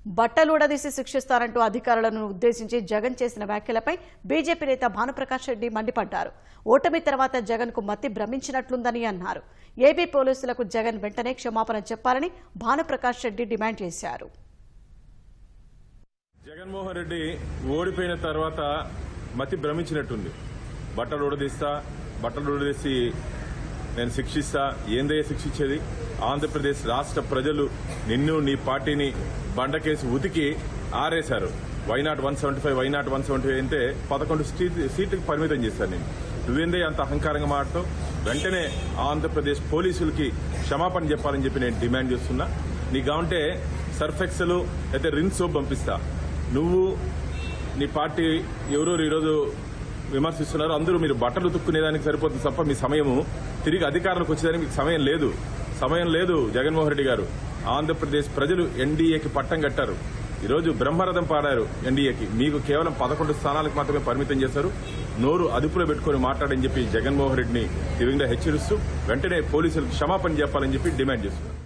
బట్టలుడదీసి శిక్షిస్తారంటూ అధికారులను ఉద్దేశించి జగన్ చేసిన వ్యాఖ్యలపై బీజేపీ నేత భానుప్రకాష్ రెడ్డి మండిపడ్డారు. ఓటమి తర్వాత జగన్ కు మతి భ్రమించినట్లుందని అన్నారు. ఏపీ పోలీసులకు జగన్ వెంటనే క్షమాపణ చెప్పాలని భానుప్రకాష్ రెడ్డి డిమాండ్ చేశారు. జగన్మోహన్ రెడ్డి ఓడిపోయిన తర్వాత మతి భ్రమించినట్టుంది. బట్టలు ఉడదీసి నేను శిక్షిస్తా. ఏందయ్య శిక్షించేది? ఆంధ్రప్రదేశ్ రాష్ట్ర ప్రజలు నిన్ను నీ పార్టీని బండకేసి ఉతికి ఆరేశారు. వైనాట్ 175 వైనాట్ 175 అయితే 11 సీట్లకు పరిమితం చేశారు. నేను నువ్వేందయ్య అంత అహంకారంగా మాట్లాడుతావు? వెంటనే ఆంధ్రప్రదేశ్ పోలీసులకి క్షమాపణ చెప్పాలని చెప్పి నేను డిమాండ్ చేస్తున్నా. నీకు కావంటే సర్ఫెక్సలు అయితే రిన్స్ సోప్ పంపిస్తా. నువ్వు నీ పార్టీ ఎవరెవరు ఈరోజు విమర్శిస్తున్నారు అందరూ మీరు బట్టలు ఉతుక్కునేదానికి సరిపోతుంది తప్ప మీ సమయము తిరిగి అధికారంలోకి వచ్చేదానికి మీకు సమయం లేదు. జగన్మోహన్ రెడ్డి గారు, ఆంధ్రప్రదేశ్ ప్రజలు ఎన్డీఏకి పట్టం కట్టారు. ఈరోజు బ్రహ్మరథం పాడారు ఎన్డీఏకి. మీకు కేవలం 11 స్థానాలకు మాత్రమే పరిమితం చేశారు. నోరు అదుపులో పెట్టుకుని మాట్లాడని చెప్పి జగన్మోహన్ రెడ్డిని తీవ్రంగా హెచ్చరిస్తూ వెంటనే పోలీసులకు క్షమాపణ చెప్పాలని చెప్పి డిమాండ్ చేస్తున్నారు.